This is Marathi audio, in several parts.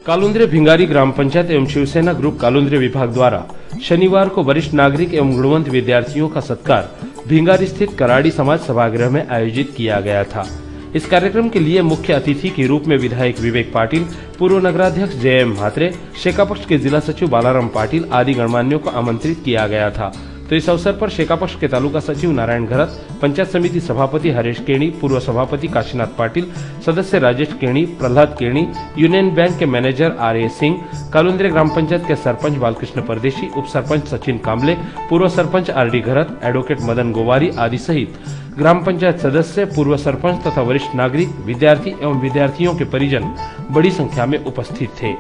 कालुंद्रे भिंगारी ग्राम पंचायत एवं शिवसेना ग्रुप कालुंद्रे विभाग द्वारा शनिवार को वरिष्ठ नागरिक एवं गुणवंत विद्यार्थियों का सत्कार भिंगारी स्थित कराड़ी समाज सभागृह में आयोजित किया गया था। इस कार्यक्रम के लिए मुख्य अतिथि के रूप में विधायक विवेक पाटिल, पूर्व नगराध्यक्ष जयम म्हात्रे, शेकापक्ष के जिला सचिव बालाराम पाटिल आदि गणमान्यों को आमंत्रित किया गया था। तो इस अवसर पर शेकापक्ष के तालुका सचिव नारायण घरत, पंचायत समिति सभापति हरेश केणी, पूर्व सभापति काशीनाथ पाटिल, सदस्य राजेश केणी, प्रहलाद केणी, यूनियन बैंक के मैनेजर आर.ए. सिंह, कालुंद्रे ग्राम पंचायत के सरपंच बालकृष्ण परदेशी, उप सरपंच सचिन कामले, पूर्व सरपंच आर.डी. घरत, एडवोकेट मदन गोवारी आदि सहित ग्राम पंचायत सदस्य, पूर्व सरपंच तथा वरिष्ठ नागरिक, विद्यार्थी एवं विद्यार्थियों के परिजन बड़ी संख्या में उपस्थित थे।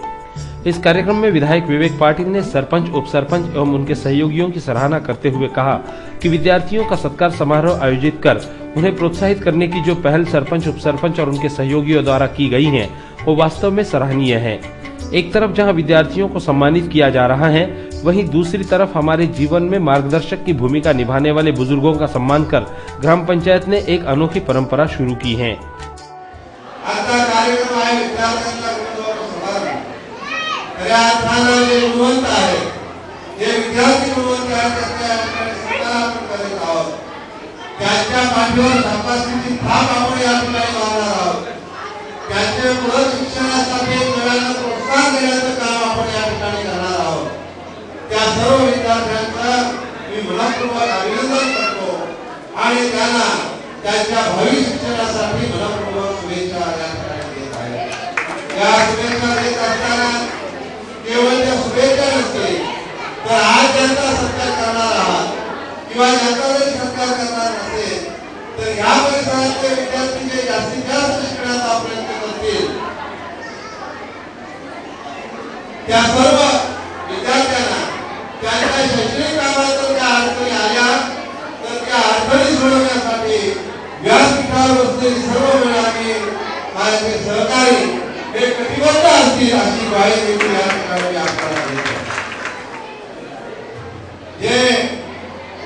इस कार्यक्रम में विधायक विवेक पाटिल ने सरपंच, उप सरपंच एवं उनके सहयोगियों की सराहना करते हुए कहा कि विद्यार्थियों का सत्कार समारोह आयोजित कर उन्हें प्रोत्साहित करने की जो पहल सरपंच, उप सरपंच और उनके सहयोगियों द्वारा की गई है वो वास्तव में सराहनीय है। एक तरफ जहां विद्यार्थियों को सम्मानित किया जा रहा है, वहीं दूसरी तरफ हमारे जीवन में मार्गदर्शक की भूमिका निभाने वाले बुजुर्गों का सम्मान कर ग्राम पंचायत ने एक अनोखी परंपरा शुरू की है। गुणवंत आहे जे विद्यार्थी गुणवंत आहेत त्यांच्या पाठीवर तपासणीची थाप आपण या ठिकाणी लावणार आहोत। त्यांच्या पुढे शिक्षणासाठी मुलांना प्रोत्साहन देण्याचं काम आपण या ठिकाणी करणार आहोत। त्या सर्व विद्यार्थ्यांचं मी मनपूर्वक अभिनंदन करतो आणि त्यांना त्यांच्या भावी शिक्षणासाठी मनपूर्वक शुभेच्छा या ठिकाणी देत आहे। या शुभेच्छा देत असताना केवळ त्या शुभेच्छा नसते तर आज ज्यांचा सत्कार करणार आहात किंवा ज्यांचा जरी सत्कार करणार नसेल तर या परिसरातले विद्यार्थी जे जास्तीत जास्त शिकण्याचा प्रयत्न करतील त्या सर्व विद्यार्थ्यांना त्यांच्या शैक्षणिक कामात जर त्या अडचणी आल्या तर त्या अडचणी सोडवण्यासाठी व्यासपीठावर बसलेली सर्व मंडळी माझे सहकारी हे कटिबद्ध असतील अशी ग्वाही मी या ठिकाणी आपल्याला देतो। जे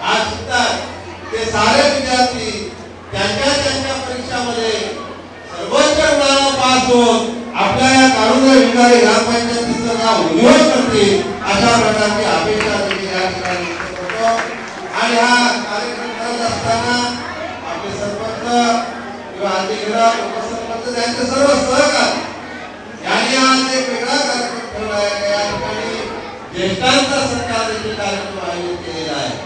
आज शिकतात ते सारे विद्यार्थी त्यांच्या परीक्षामध्ये सर्वोच्च गुणांना पास होऊन आपल्या या कालुंद्रे भिंगारी ग्रामपंचायतीचं नाव उज्ज्वल करतील अशा प्रकारची अपेक्षा देखील या ठिकाणी करतो। आणि हा कार्यक्रम करत असताना आपले सरपंच किंवा अधिकारी, उपसरपंच त्यांचे सर्व सहकारी यांनी आज एक वेगळा कार्यक्रम ठेवला आहे। या ठिकाणी ज्येष्ठांचा सत्कार देखील कार्यक्रम आयोजित केलेला आहे।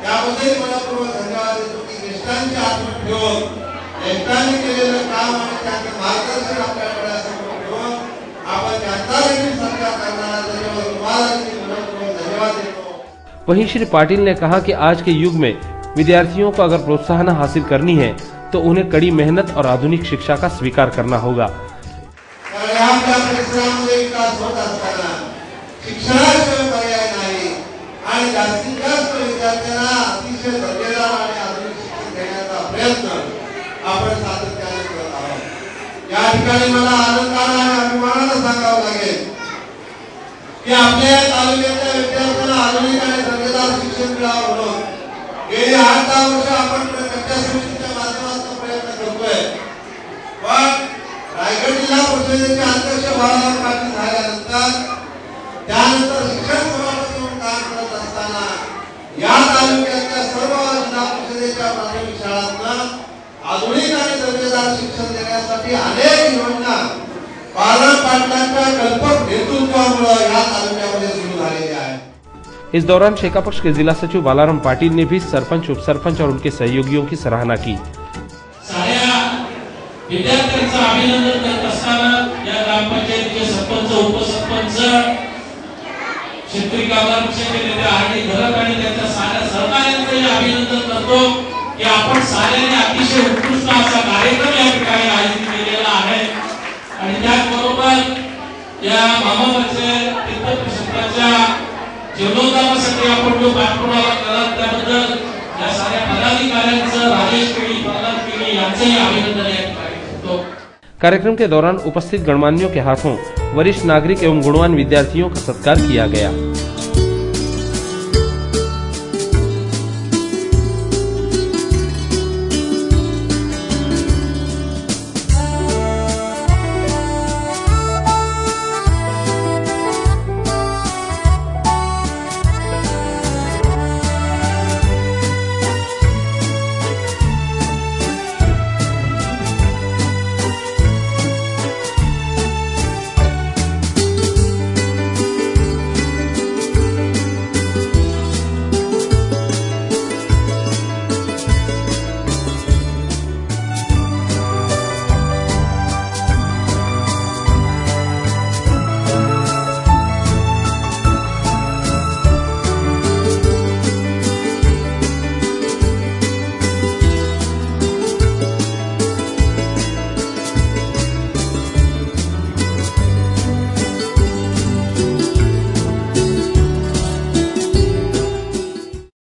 त्याबद्दल मनपूर्वक धन्यवाद देतो की ज्येष्ठांची आठवण ठेवून ज्येष्ठांनी केलेलं काम आणि त्यांचं मार्गदर्शन आपल्याकडे समोर ठेवून आपण त्यांचा देखील सत्कार करणार त्याच्यावर तुम्हाला देखील मनपूर्वक धन्यवाद देतो। वहीं श्री पाटिल ने कहा कि आज के युग में विद्यार्थियों को अगर प्रोत्साहन हासिल करनी है तो उन्हें कड़ी मेहनत और आधुनिक शिक्षा का स्वीकार करना होगा। आपल्या परिसरामध्ये विकास होत असताना शिक्षणाशिवाय पर्याय नाही आणि जास्तीत जास्त विद्यार्थ्यांना अतिशय दर्जेदार आणि आधुनिक शिक्षण देण्याचा प्रयत्न आपण सातत्याने करत आहोत। या ठिकाणी मला आनंदाने आणि अभिमानाने सांगावं लागेल की आपल्या तालुक्यातल्या विद्यार्थ्यांना आधुनिक आणि दर्जेदार शिक्षण मिळावं म्हणून गेली 8-10 वर्ष आपण पंचायत समितीच्या माध्यमातून प्रयत्न करतोय। पण रायगड जिल्हा परिषदेचे अध्यक्ष बालाराम पाटील झाल्यानंतर त्यानंतर शिक्षण सभापती म्हणून काम करत असताना या तालुक्यातल्या सर्व जिल्हा परिषदेच्या प्राथमिक शाळांना आधुनिक आणि दर्जेदार शिक्षण देण्यासाठी अनेक योजना बालाराम पाटलांच्या कल्पक नेतृत्वामुळे या तालुक्यामध्ये सुरू झालेल्या आहेत। इस दौरान शेकापक्ष के जिला सचिव बालाराम पाटिल ने भी सरपंच, उप सरपंच और उनके सहयोगियों की सराहना की। विद्यार्थ्यांचं अभिनंदन करत असताना या ग्रामपंचायतीचे सरपंच, उपसरपंच, शेतकरी कामगार पक्षाचे नेते आर.डी. घरत आणि त्यांच्या साऱ्या सहकार्यांचे अभिनंदन करतो की आपण साऱ्यांनी अतिशय उत्कृष्ट असा कार्यक्रम या ठिकाणी आयोजित केलेला आहे। आणि त्याचबरोबर या महामार्गाचे तीर्थक्षेत्राच्या जीर्णोद्धारासाठी आपण जो पाठपुरावा करत त्याबद्दल या साऱ्या पदाधिकाऱ्यांचं, राजेश केणी, प्रहलाद केणी यांचंही अभिनंदन आहे। कार्यक्रम के दौरान उपस्थित गणमान्यों के हाथों वरिष्ठ नागरिक एवं गुणवान विद्यार्थियों का सत्कार किया गया।